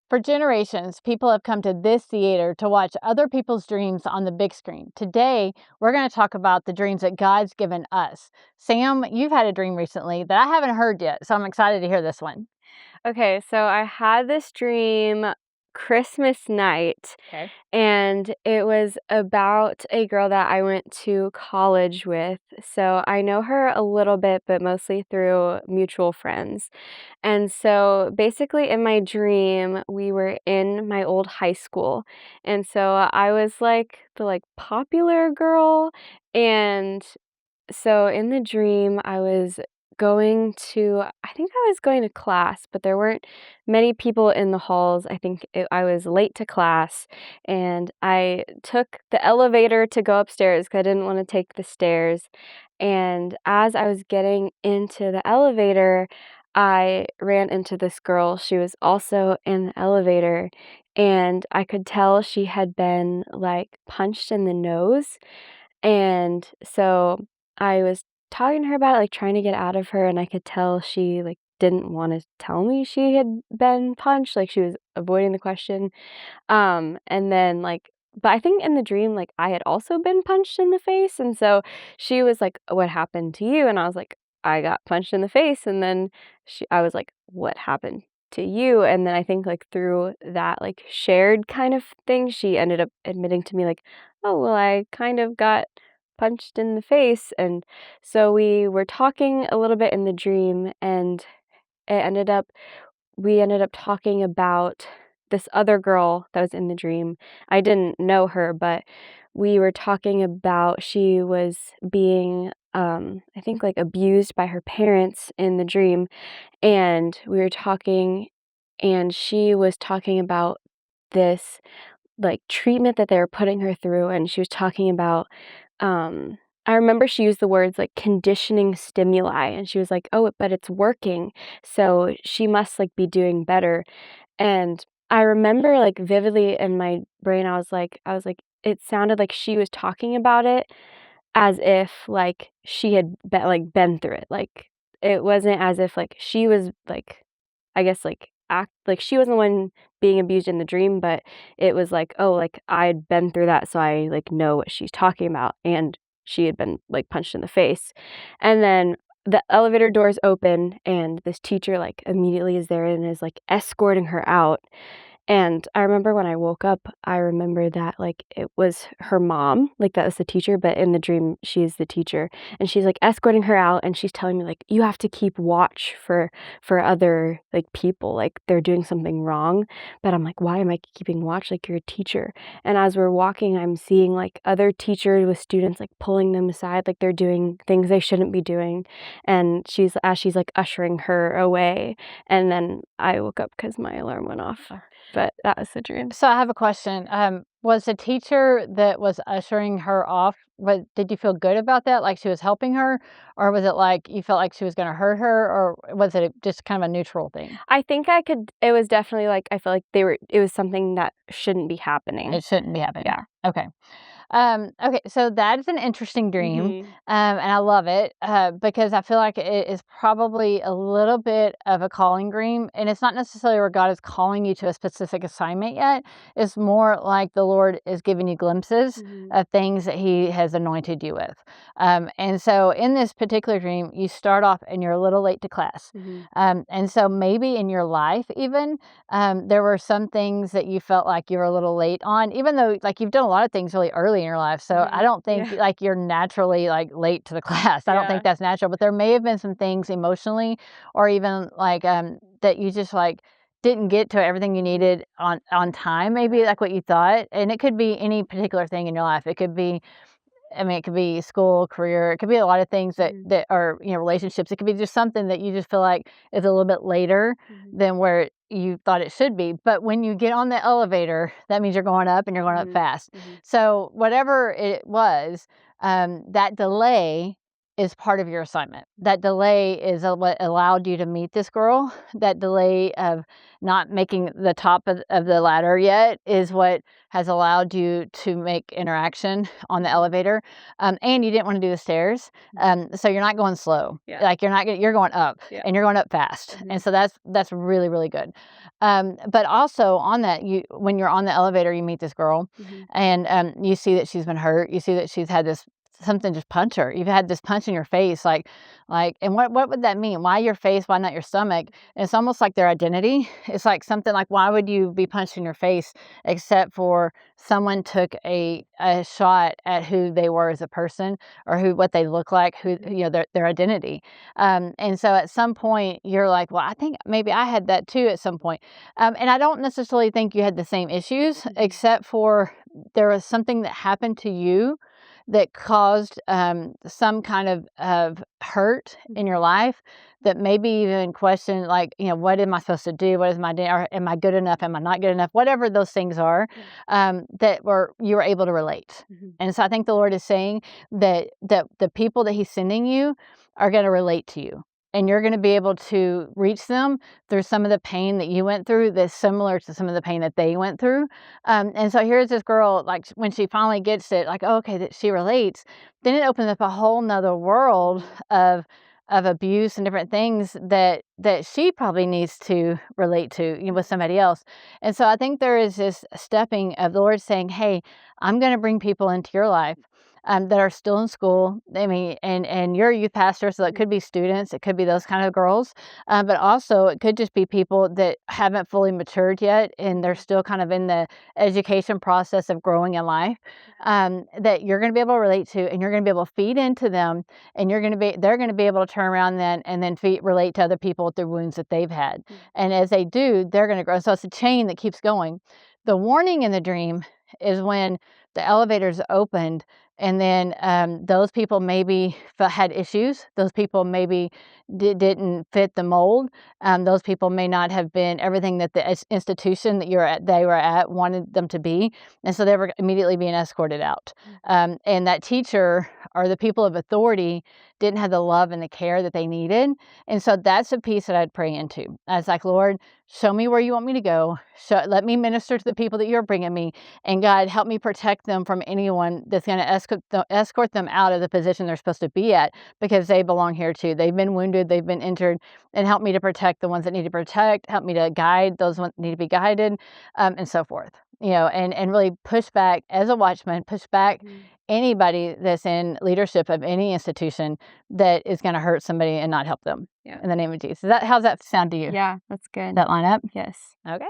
For generations, people have come to this theater to watch other people's dreams on the big screen. Today, we're going to talk about the dreams that God's given us. Sam, you've had a dream recently that I haven't heard yet, so I'm excited to hear this one. Okay, so I had this dream Christmas night, Okay. and it was about a girl that I went to college with. So I know her a little bit, but mostly through mutual friends. And so basically in my dream, we were in my old high school. And so I was like the popular girl, and so in the dream, I think I was going to class, but there weren't many people in the halls. I was late to class, and I took the elevator to go upstairs because I didn't want to take the stairs. And as I was getting into the elevator, I ran into this girl. She was also in the elevator, and I could tell she had been punched in the nose. And so I was talking to her about it, trying to get out of her, and I could tell she didn't want to tell me she had been punched, she was avoiding the question. And then but I think in the dream I had also been punched in the face, and so she was like, "What happened to you?" And I was like, "I got punched in the face." And then I was like, "What happened to you?" And then I think through that shared kind of thing, she ended up admitting to me "Oh, well, I kind of got punched in the face." And so we were talking a little bit in the dream, and it ended up we ended up talking about this other girl that was in the dream. I didn't know her, but we were talking about she was being I think abused by her parents in the dream. And we were talking, and she was talking about this treatment that they were putting her through, and she was talking about I remember she used the words conditioning stimuli, and she was like, "Oh, but it's working, so she must be doing better." And I remember vividly in my brain, I was like it sounded like she was talking about it as if she had been through it. It wasn't as if she was I guess act she wasn't the one being abused in the dream, but it was oh, I'd been through that, so I know what she's talking about. And she had been punched in the face. And then the elevator doors open, and this teacher immediately is there and is escorting her out. And I remember when I woke up, I remember that it was her mom, that was the teacher, but in the dream she's the teacher. And she's escorting her out, and she's telling me you have to keep watch for other people, they're doing something wrong. But I'm like, why am I keeping watch? You're a teacher. And as we're walking, I'm seeing other teachers with students pulling them aside, they're doing things they shouldn't be doing. And she's ushering her away. And then I woke up because my alarm went off. But that was the dream. So I have a question. Was the teacher that was ushering her off, did you feel good about that? Like she was helping her? Or was it like you felt like she was going to hurt her? Or was it just kind of a neutral thing? I think it was definitely I feel like it was something that shouldn't be happening. It shouldn't be happening. Yeah. Okay. Okay, so that is an interesting dream, Mhm. and I love it because I feel like it is probably a little bit of a calling dream, and it's not necessarily where God is calling you to a specific assignment yet. It's more like the Lord is giving you glimpses Mhm. of things that He has anointed you with. And so, in this particular dream, you start off and you're a little late to class, Mhm. and so maybe in your life even there were some things that you felt like you were a little late on, even though you've done a lot of things really early in your life. So I Mhm. don't think Yeah. you're naturally late to the class. I don't Yeah. think that's natural, but there may have been some things emotionally or even that you just didn't get to everything you needed on time, maybe Yeah. like what you thought. And it could be any particular thing in your life. It could be, I mean, it could be school, career. It could be a lot of things Mhm. that are, relationships. It could be just something that you just feel like is a little bit later Mhm. than where you thought it should be. But when you get on the elevator, that means you're going up and you're going up Mhm. fast. Mhm. So whatever it was, that delay is part of your assignment. That delay is what allowed you to meet this girl. That delay of not making the top of the ladder yet is what has allowed you to make interaction on the elevator. And you didn't want to do the stairs. So you're not going slow. Yeah. Like you're going up, Yeah. and you're going up fast. And so that's really, really good. But also on that, when you're on the elevator, you meet this girl, and you see that she's been hurt. You see that she's had something just punch her. You've had this punch in your face, and what would that mean? Why your face? Why not your stomach? And it's almost like their identity. It's like something like, why would you be punched in your face except for someone took a shot at who they were as a person, or what they look like, their identity. And so at some point you're like, well, I think maybe I had that too at some point. And I don't necessarily think you had the same issues, except for there was something that happened to you that caused some kind of hurt in your life, that maybe even question, like, what am I supposed to do? What is my or am I good enough? Am I not good enough? Whatever those things are, you were able to relate. And so I think the Lord is saying that the people that He's sending you are going to relate to you. And you're going to be able to reach them through some of the pain that you went through that's similar to some of the pain that they went through. And so here's this girl, like, when she finally gets it, like, okay, that she relates, then it opens up a whole nother world of abuse and different things that she probably needs to relate to, with somebody else. And so I think there is this stepping of the Lord saying, hey, I'm going to bring people into your life that are still in school. I mean, and you're a youth pastor, so it could be students, it could be those kind of girls, but also it could just be people that haven't fully matured yet, and they're still kind of in the education process of growing in life, that you're going to be able to relate to, and you're going to be able to feed into them, and they're going to be able to turn around then and then relate to other people through wounds that they've had. And as they do, they're going to grow. So it's a chain that keeps going. The warning in the dream is when the elevator's opened, and then those people maybe had issues. Those people maybe didn't fit the mold. Those people may not have been everything that the institution that they were at wanted them to be. And so they were immediately being escorted out. And that teacher or the people of authority didn't have the love and the care that they needed. And so that's a piece that I'd pray into. I was like, Lord, show me where you want me to go. Let me minister to the people that you're bringing me. And God, help me protect them from anyone that's going to escort them out of the position they're supposed to be at, because they belong here too. They've been wounded, they've been injured, and help me to protect the ones that need to protect. Help me to guide those ones that need to be guided, and so forth. And really push back as a watchman, push back anybody that's in leadership of any institution that is going to hurt somebody and not help them. In the name of Jesus. How's that sound to you? Yeah, that's good. That line up? Yes. Okay.